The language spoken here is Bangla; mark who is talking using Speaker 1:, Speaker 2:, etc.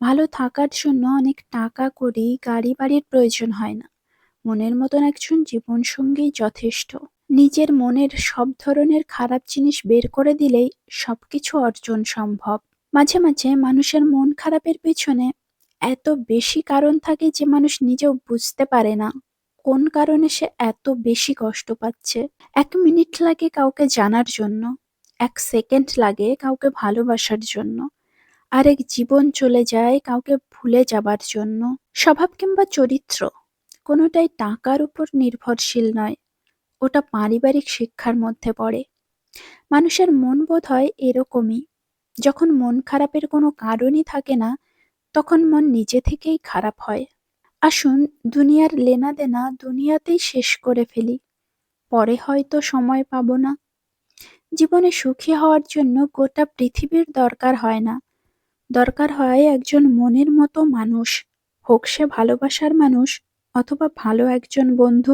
Speaker 1: ভালো থাকার জন্য অনেক টাকা কড়ি, গাড়ি-বাড়ির প্রয়োজন হয় না। মনের মতন একজন জীবনসঙ্গীই যথেষ্ট। নিজের মনের সব ধরনের খারাপ জিনিস বের করে দিলেই সবকিছু অর্জন সম্ভব। মাঝে, মাঝে মানুষের মন খারাপের পেছনে এত বেশি কারণ থাকে যে মানুষ নিজেও বুঝতে পারে না কোন কারণে সে এত বেশি কষ্ট পাচ্ছে। ১ মিনিট লাগে কাউকে জানার জন্য, ১ সেকেন্ড লাগে কাউকে ভালোবাসার জন্য। আরেক জীবন চলে যায় কাউকে ভুলে যাবার জন্য। স্বভাব কিংবা চরিত্র কোনোটাই টাকার উপর নির্ভরশীল নয়, ওটা পারিবারিক শিক্ষার মধ্যে পড়ে। মানুষের মন বোধহয় এরকমই, যখন মন খারাপের কোনো কারণই থাকে না তখন মন নিজে থেকেই খারাপ হয়। আসুন দুনিয়ার লেনাদেনা দুনিয়াতেই শেষ করে ফেলি, পরে হয়তো সময় পাবো না। জীবনে সুখী হওয়ার জন্য গোটা পৃথিবীর দরকার হয় না, দরকার হয় একজন মনের মতো মানুষ, হোক সে ভালোবাসার মানুষ অথবা ভালো একজন বন্ধু।